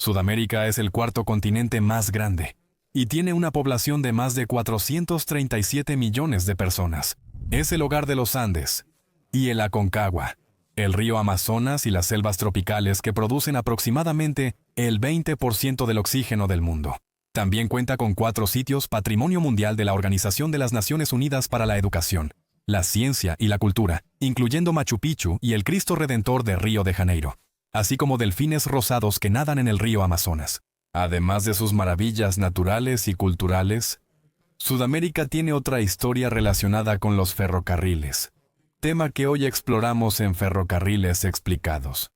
Sudamérica es el cuarto continente más grande y tiene una población de más de 437 millones de personas. Es el hogar de los Andes y el Aconcagua, el río Amazonas y las selvas tropicales que producen aproximadamente el 20% del oxígeno del mundo. También cuenta con 4 sitios Patrimonio Mundial de la Organización de las Naciones Unidas para la Educación, la Ciencia y la Cultura, incluyendo Machu Picchu y el Cristo Redentor de Río de Janeiro, así como delfines rosados que nadan en el río Amazonas. Además de sus maravillas naturales y culturales, Sudamérica tiene otra historia relacionada con los ferrocarriles, tema que hoy exploramos en Ferrocarriles Explicados.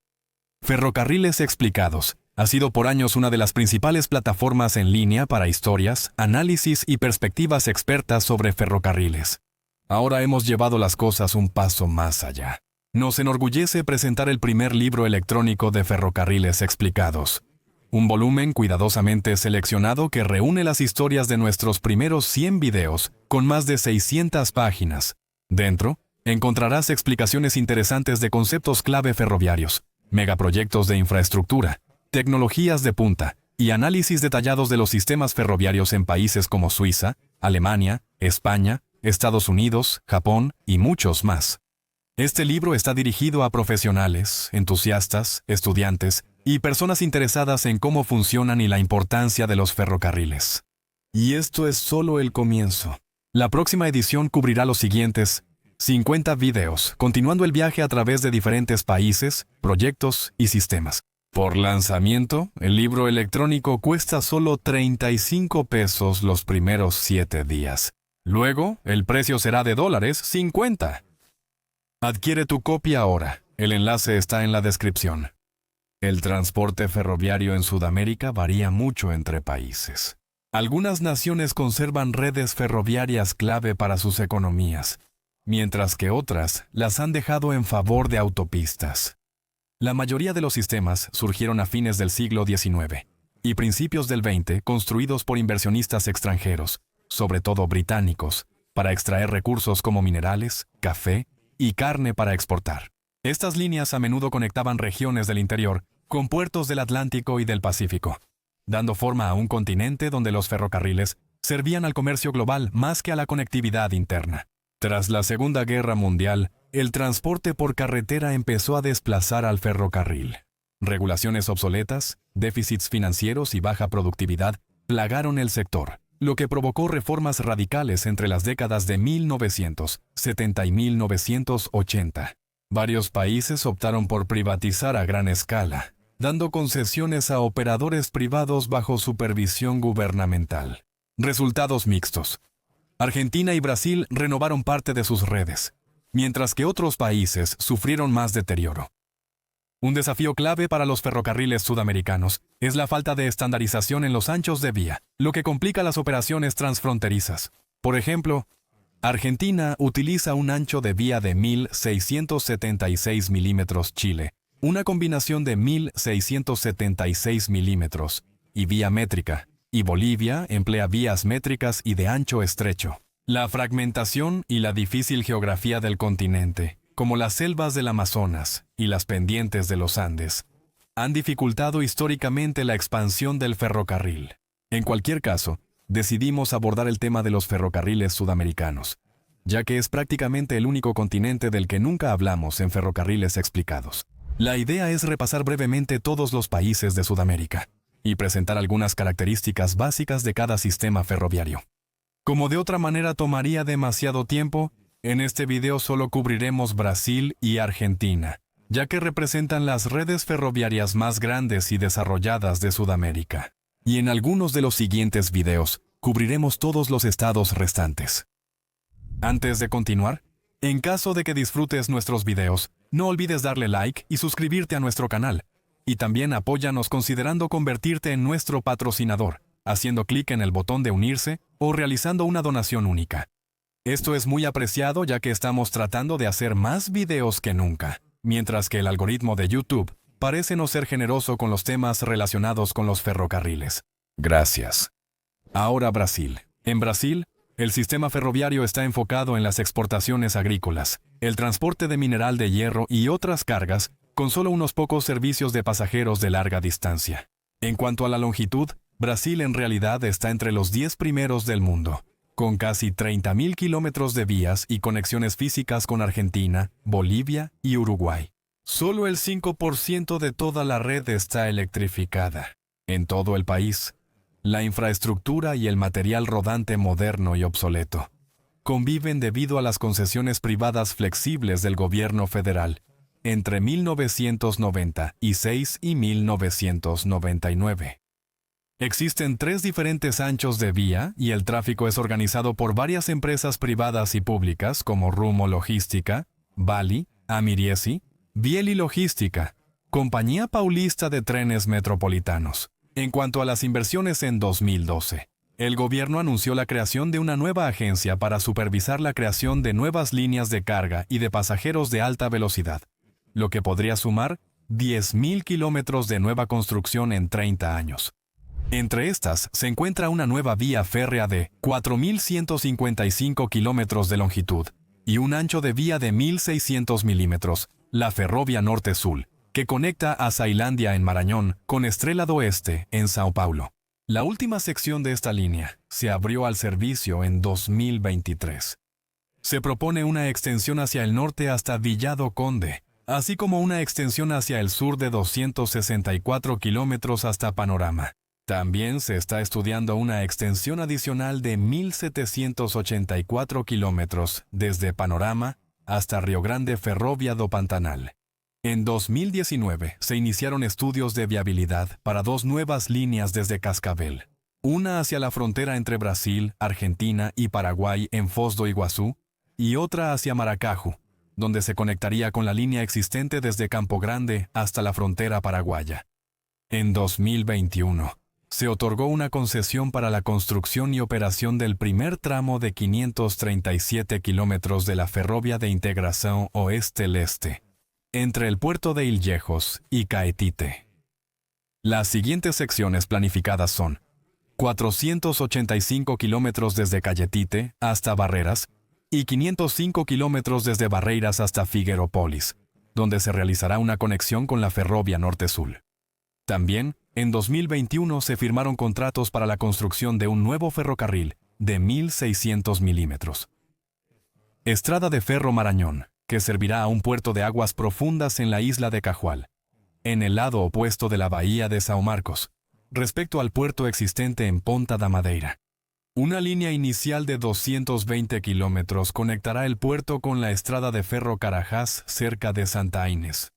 Ferrocarriles Explicados ha sido por años una de las principales plataformas en línea para historias, análisis y perspectivas expertas sobre ferrocarriles. Ahora hemos llevado las cosas un paso más allá. Nos enorgullece presentar el primer libro electrónico de Ferrocarriles Explicados, un volumen cuidadosamente seleccionado que reúne las historias de nuestros primeros 100 videos con más de 600 páginas. Dentro, encontrarás explicaciones interesantes de conceptos clave ferroviarios, megaproyectos de infraestructura, tecnologías de punta y análisis detallados de los sistemas ferroviarios en países como Suiza, Alemania, España, Estados Unidos, Japón y muchos más. Este libro está dirigido a profesionales, entusiastas, estudiantes y personas interesadas en cómo funcionan y la importancia de los ferrocarriles. Y esto es solo el comienzo. La próxima edición cubrirá los siguientes 50 videos, continuando el viaje a través de diferentes países, proyectos y sistemas. Por lanzamiento, el libro electrónico cuesta solo 35 pesos los primeros 7 días. Luego, el precio será de $50. Adquiere tu copia ahora. El enlace está en la descripción. El transporte ferroviario en Sudamérica varía mucho entre países. Algunas naciones conservan redes ferroviarias clave para sus economías, mientras que otras las han dejado en favor de autopistas. La mayoría de los sistemas surgieron a fines del siglo XIX y principios del XX, construidos por inversionistas extranjeros, sobre todo británicos, para extraer recursos como minerales, café y carne para exportar. Estas líneas a menudo conectaban regiones del interior con puertos del Atlántico y del Pacífico, dando forma a un continente donde los ferrocarriles servían al comercio global más que a la conectividad interna. Tras la Segunda Guerra Mundial, el transporte por carretera empezó a desplazar al ferrocarril. Regulaciones obsoletas, déficits financieros y baja productividad plagaron el sector, lo que provocó reformas radicales entre las décadas de 1970 y 1980. Varios países optaron por privatizar a gran escala, dando concesiones a operadores privados bajo supervisión gubernamental. Resultados mixtos. Argentina y Brasil renovaron parte de sus redes, mientras que otros países sufrieron más deterioro. Un desafío clave para los ferrocarriles sudamericanos es la falta de estandarización en los anchos de vía, lo que complica las operaciones transfronterizas. Por ejemplo, Argentina utiliza un ancho de vía de 1.676 milímetros Chile, una combinación de 1.676 milímetros y vía métrica, y Bolivia emplea vías métricas y de ancho estrecho. La fragmentación y la difícil geografía del continente, como las selvas del Amazonas y las pendientes de los Andes, han dificultado históricamente la expansión del ferrocarril. En cualquier caso, decidimos abordar el tema de los ferrocarriles sudamericanos, ya que es prácticamente el único continente del que nunca hablamos en Ferrocarriles Explicados. La idea es repasar brevemente todos los países de Sudamérica y presentar algunas características básicas de cada sistema ferroviario. Como de otra manera tomaría demasiado tiempo, en este video solo cubriremos Brasil y Argentina, ya que representan las redes ferroviarias más grandes y desarrolladas de Sudamérica. Y en algunos de los siguientes videos, cubriremos todos los estados restantes. Antes de continuar, en caso de que disfrutes nuestros videos, no olvides darle like y suscribirte a nuestro canal. Y también apóyanos considerando convertirte en nuestro patrocinador, haciendo clic en el botón de unirse o realizando una donación única. Esto es muy apreciado ya que estamos tratando de hacer más videos que nunca, mientras que el algoritmo de YouTube parece no ser generoso con los temas relacionados con los ferrocarriles. Gracias. Ahora Brasil. En Brasil, el sistema ferroviario está enfocado en las exportaciones agrícolas, el transporte de mineral de hierro y otras cargas, con solo unos pocos servicios de pasajeros de larga distancia. En cuanto a la longitud, Brasil en realidad está entre los 10 primeros del mundo, con casi 30.000 kilómetros de vías y conexiones físicas con Argentina, Bolivia y Uruguay. Solo el 5% de toda la red está electrificada. En todo el país, la infraestructura y el material rodante moderno y obsoleto conviven debido a las concesiones privadas flexibles del gobierno federal entre 1996 y 1999. Existen 3 diferentes anchos de vía y el tráfico es organizado por varias empresas privadas y públicas como Rumo Logística, Vali, Amiriesi, Bieli Logística, Compañía Paulista de Trenes Metropolitanos. En cuanto a las inversiones en 2012, el gobierno anunció la creación de una nueva agencia para supervisar la creación de nuevas líneas de carga y de pasajeros de alta velocidad, lo que podría sumar 10.000 kilómetros de nueva construcción en 30 años. Entre estas se encuentra una nueva vía férrea de 4.155 kilómetros de longitud y un ancho de vía de 1.600 milímetros, la Ferrovia Norte-Sul, que conecta a Ceilândia en Maranhão con Estrela do Oeste en Sao Paulo. La última sección de esta línea se abrió al servicio en 2023. Se propone una extensión hacia el norte hasta Villado Conde, así como una extensión hacia el sur de 264 kilómetros hasta Panorama. También se está estudiando una extensión adicional de 1.784 kilómetros desde Panorama hasta Rio Grande Ferrovia do Pantanal. En 2019 se iniciaron estudios de viabilidad para 2 nuevas líneas desde Cascavel, una hacia la frontera entre Brasil, Argentina y Paraguay en Foz do Iguazú, y otra hacia Maracaju, donde se conectaría con la línea existente desde Campo Grande hasta la frontera paraguaya. En 2021, se otorgó una concesión para la construcción y operación del primer tramo de 537 kilómetros de la Ferrovia de Integración Oeste-Leste, entre el puerto de Ilhéus y Caetité. Las siguientes secciones planificadas son 485 kilómetros desde Caetité hasta Barreiras y 505 kilómetros desde Barreiras hasta Figueirópolis, donde se realizará una conexión con la Ferrovia Norte-Sul. También, en 2021 se firmaron contratos para la construcción de un nuevo ferrocarril de 1.600 milímetros. Estrada de Ferro Maranhão, que servirá a un puerto de aguas profundas en la isla de Cajual, en el lado opuesto de la bahía de São Marcos, respecto al puerto existente en Ponta da Madeira. Una línea inicial de 220 kilómetros conectará el puerto con la estrada de Ferro Carajás cerca de Santa Inés.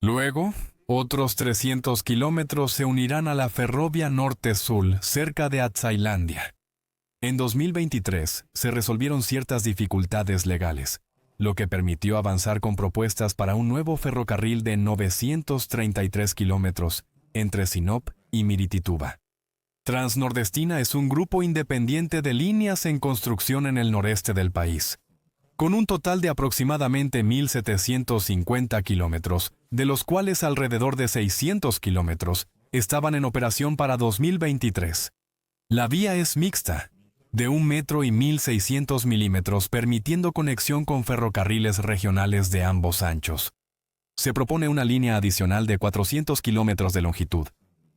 Luego, otros 300 kilómetros se unirán a la Ferrovia Norte-Sul cerca de Ceilândia. En 2023 se resolvieron ciertas dificultades legales, lo que permitió avanzar con propuestas para un nuevo ferrocarril de 933 kilómetros entre Sinop y Miritituba. Transnordestina es un grupo independiente de líneas en construcción en el noreste del país, con un total de aproximadamente 1.750 kilómetros, de los cuales alrededor de 600 kilómetros estaban en operación para 2023. La vía es mixta, de 1 metro y 1.600 milímetros, permitiendo conexión con ferrocarriles regionales de ambos anchos. Se propone una línea adicional de 400 kilómetros de longitud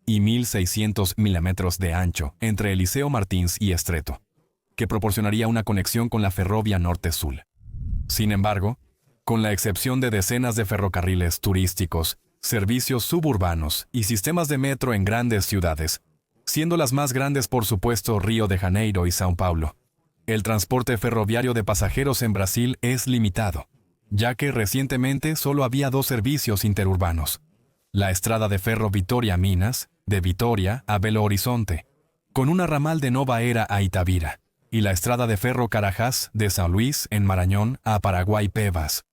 y 1.600 milímetros de ancho entre Eliseo Martins y Estreito, que proporcionaría una conexión con la Ferrovia Norte-Sul. Sin embargo, con la excepción de decenas de ferrocarriles turísticos, servicios suburbanos y sistemas de metro en grandes ciudades, siendo las más grandes por supuesto Río de Janeiro y São Paulo, el transporte ferroviario de pasajeros en Brasil es limitado, ya que recientemente solo había 2 servicios interurbanos: la estrada de ferro Vitória-Minas, de Vitória a Belo Horizonte, con una ramal de Nova Era a Itabira, y la estrada de ferro Carajás de São Luís en Maranhão a Paraguay-Pebas.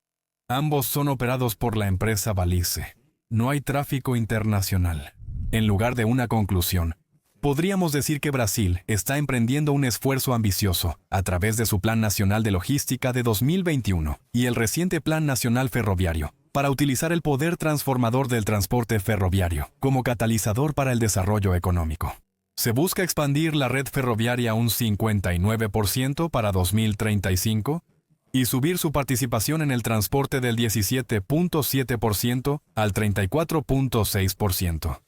Ambos son operados por la empresa Balice. No hay tráfico internacional. En lugar de una conclusión, podríamos decir que Brasil está emprendiendo un esfuerzo ambicioso a través de su Plan Nacional de Logística de 2021 y el reciente Plan Nacional Ferroviario, para utilizar el poder transformador del transporte ferroviario como catalizador para el desarrollo económico. Se busca expandir la red ferroviaria un 59% para 2035 y subir su participación en el transporte del 17.7% al 34.6%.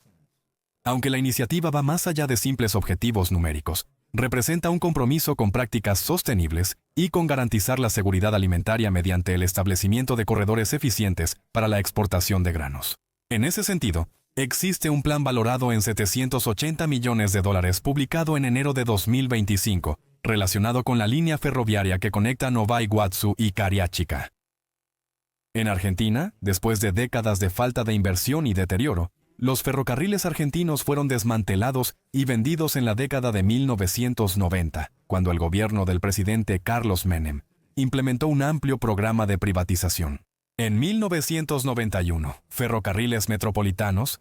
Aunque la iniciativa va más allá de simples objetivos numéricos, representa un compromiso con prácticas sostenibles y con garantizar la seguridad alimentaria mediante el establecimiento de corredores eficientes para la exportación de granos. En ese sentido, existe un plan valorado en $780 millones publicado en enero de 2025, relacionado con la línea ferroviaria que conecta Nova Iguazú y Cariachica. En Argentina, después de décadas de falta de inversión y deterioro, los ferrocarriles argentinos fueron desmantelados y vendidos en la década de 1990, cuando el gobierno del presidente Carlos Menem implementó un amplio programa de privatización. En 1991, Ferrocarriles Metropolitanos,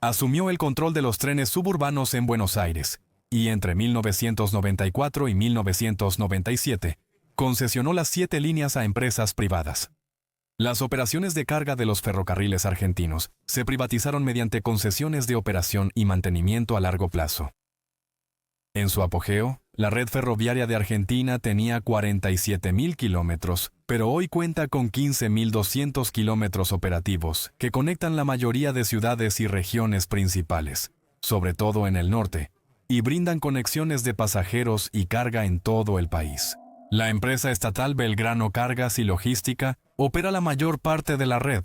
asumió el control de los trenes suburbanos en Buenos Aires, y entre 1994 y 1997, concesionó las 7 líneas a empresas privadas. Las operaciones de carga de los ferrocarriles argentinos se privatizaron mediante concesiones de operación y mantenimiento a largo plazo. En su apogeo, la red ferroviaria de Argentina tenía 47.000 kilómetros, pero hoy cuenta con 15.200 kilómetros operativos que conectan la mayoría de ciudades y regiones principales, sobre todo en el norte, y brindan conexiones de pasajeros y carga en todo el país. La empresa estatal Belgrano Cargas y Logística opera la mayor parte de la red,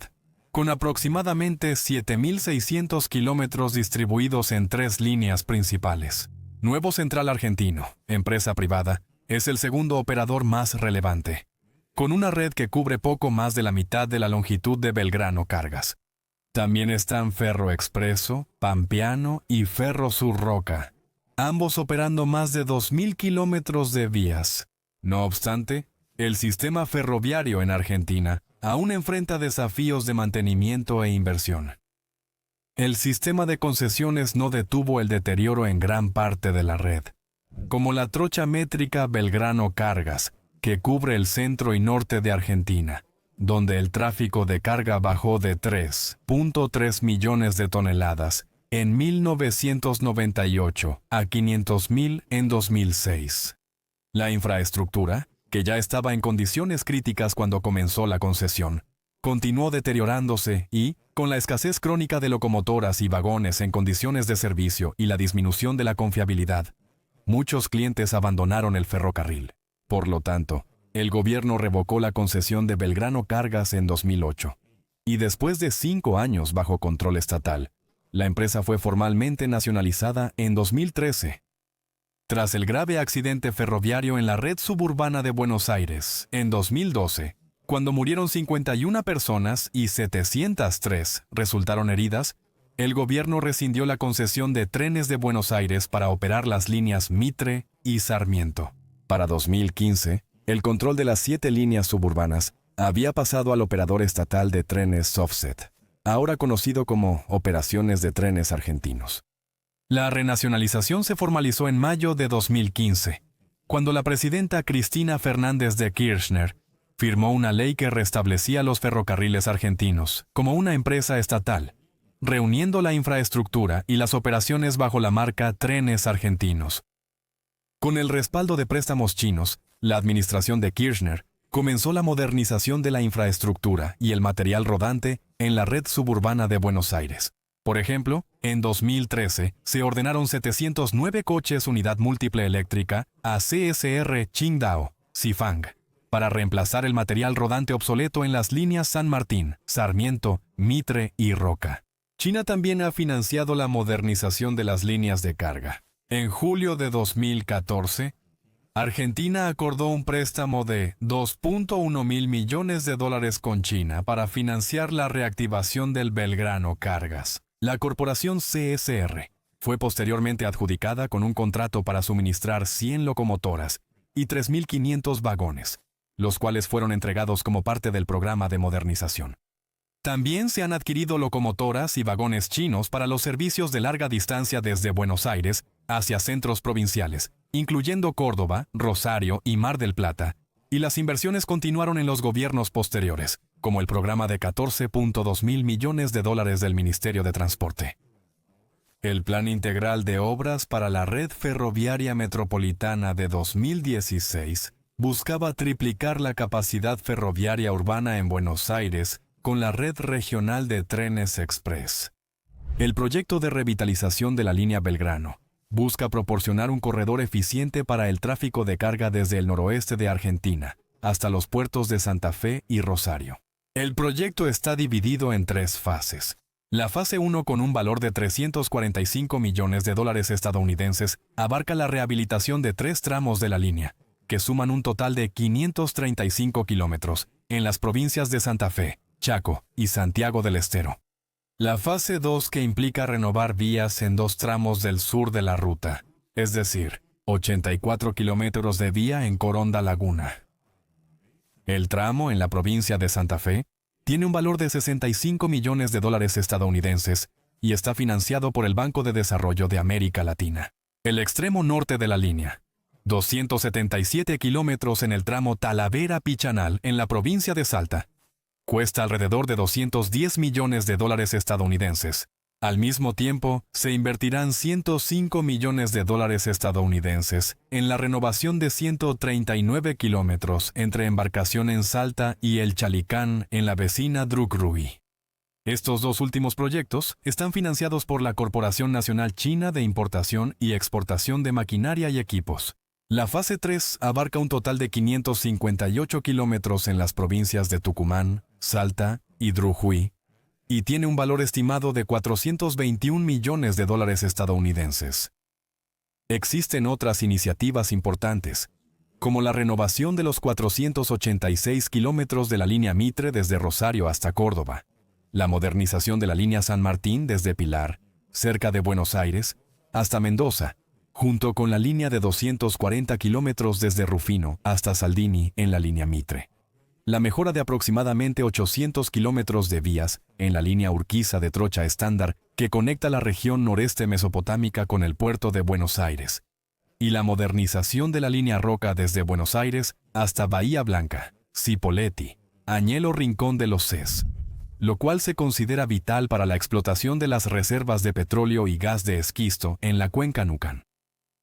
con aproximadamente 7.600 kilómetros distribuidos en 3 líneas principales. Nuevo Central Argentino, empresa privada, es el segundo operador más relevante, con una red que cubre poco más de la mitad de la longitud de Belgrano Cargas. También están Ferro Expreso, Pampeano y Ferro Sur Roca, ambos operando más de 2.000 kilómetros de vías. No obstante, el sistema ferroviario en Argentina aún enfrenta desafíos de mantenimiento e inversión. El sistema de concesiones no detuvo el deterioro en gran parte de la red, como la trocha métrica Belgrano Cargas, que cubre el centro y norte de Argentina, donde el tráfico de carga bajó de 3.3 millones de toneladas en 1998 a 500.000 en 2006. La infraestructura, que ya estaba en condiciones críticas cuando comenzó la concesión, continuó deteriorándose y, con la escasez crónica de locomotoras y vagones en condiciones de servicio y la disminución de la confiabilidad, muchos clientes abandonaron el ferrocarril. Por lo tanto, el gobierno revocó la concesión de Belgrano Cargas en 2008, y después de 5 años bajo control estatal, la empresa fue formalmente nacionalizada en 2013. Tras el grave accidente ferroviario en la red suburbana de Buenos Aires, en 2012, cuando murieron 51 personas y 703 resultaron heridas, el gobierno rescindió la concesión de Trenes de Buenos Aires para operar las líneas Mitre y Sarmiento. Para 2015, el control de las 7 líneas suburbanas había pasado al operador estatal de trenes Sofset, ahora conocido como Operaciones de Trenes Argentinos. La renacionalización se formalizó en mayo de 2015, cuando la presidenta Cristina Fernández de Kirchner firmó una ley que restablecía los ferrocarriles argentinos como una empresa estatal, reuniendo la infraestructura y las operaciones bajo la marca Trenes Argentinos. Con el respaldo de préstamos chinos, la administración de Kirchner comenzó la modernización de la infraestructura y el material rodante en la red suburbana de Buenos Aires. Por ejemplo, en 2013 se ordenaron 709 coches unidad múltiple eléctrica a CSR Qingdao, Xifang, para reemplazar el material rodante obsoleto en las líneas San Martín, Sarmiento, Mitre y Roca. China también ha financiado la modernización de las líneas de carga. En julio de 2014, Argentina acordó un préstamo de $2.1 mil millones con China para financiar la reactivación del Belgrano Cargas. La corporación CSR fue posteriormente adjudicada con un contrato para suministrar 100 locomotoras y 3.500 vagones, los cuales fueron entregados como parte del programa de modernización. También se han adquirido locomotoras y vagones chinos para los servicios de larga distancia desde Buenos Aires hacia centros provinciales, incluyendo Córdoba, Rosario y Mar del Plata, y las inversiones continuaron en los gobiernos posteriores, como el programa de $14.2 mil millones del Ministerio de Transporte. El Plan Integral de Obras para la Red Ferroviaria Metropolitana de 2016 buscaba triplicar la capacidad ferroviaria urbana en Buenos Aires con la red regional de trenes express. El proyecto de revitalización de la línea Belgrano busca proporcionar un corredor eficiente para el tráfico de carga desde el noroeste de Argentina hasta los puertos de Santa Fe y Rosario. El proyecto está dividido en 3 fases. La fase 1, con un valor de 345 millones de dólares estadounidenses, abarca la rehabilitación de 3 tramos de la línea, que suman un total de 535 kilómetros en las provincias de Santa Fe, Chaco y Santiago del Estero. La fase 2, que implica renovar vías en 2 tramos del sur de la ruta, es decir, 84 kilómetros de vía en Coronda Laguna. El tramo en la provincia de Santa Fe tiene un valor de 65 millones de dólares estadounidenses y está financiado por el Banco de Desarrollo de América Latina. El extremo norte de la línea, 277 kilómetros en el tramo Talavera-Pichanal en la provincia de Salta, cuesta alrededor de 210 millones de dólares estadounidenses. Al mismo tiempo, se invertirán 105 millones de dólares estadounidenses en la renovación de 139 kilómetros entre Embarcación en Salta y El Chalicán en la vecina Drucruy. Estos 2 últimos proyectos están financiados por la Corporación Nacional China de Importación y Exportación de Maquinaria y Equipos. La fase 3 abarca un total de 558 kilómetros en las provincias de Tucumán, Salta y Jujuy, y tiene un valor estimado de 421 millones de dólares estadounidenses. Existen otras iniciativas importantes, como la renovación de los 486 kilómetros de la línea Mitre desde Rosario hasta Córdoba, la modernización de la línea San Martín desde Pilar, cerca de Buenos Aires, hasta Mendoza, junto con la línea de 240 kilómetros desde Rufino hasta Saldini en la línea Mitre. La mejora de aproximadamente 800 kilómetros de vías en la línea Urquiza de Trocha Estándar que conecta la región noreste mesopotámica con el puerto de Buenos Aires, y la modernización de la línea Roca desde Buenos Aires hasta Bahía Blanca, Cipolletti, Añelo Rincón de los Ces, lo cual se considera vital para la explotación de las reservas de petróleo y gas de esquisto en la cuenca Núcan.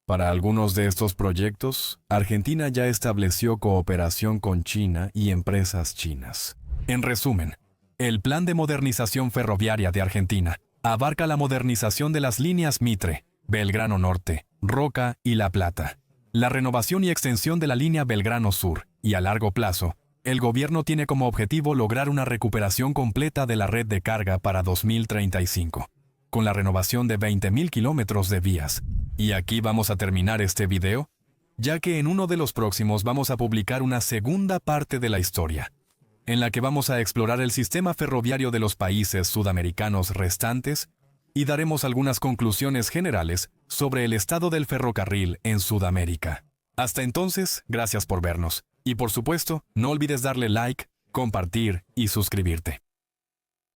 Para algunos de estos proyectos, Argentina ya estableció cooperación con China y empresas chinas. En resumen, el Plan de Modernización Ferroviaria de Argentina abarca la modernización de las líneas Mitre, Belgrano Norte, Roca y La Plata, la renovación y extensión de la línea Belgrano Sur, y a largo plazo, el gobierno tiene como objetivo lograr una recuperación completa de la red de carga para 2035. Con la renovación de 20.000 kilómetros de vías. Y aquí vamos a terminar este video, ya que en uno de los próximos vamos a publicar una segunda parte de la historia, en la que vamos a explorar el sistema ferroviario de los países sudamericanos restantes y daremos algunas conclusiones generales sobre el estado del ferrocarril en Sudamérica. Hasta entonces, gracias por vernos. Y por supuesto, no olvides darle like, compartir y suscribirte.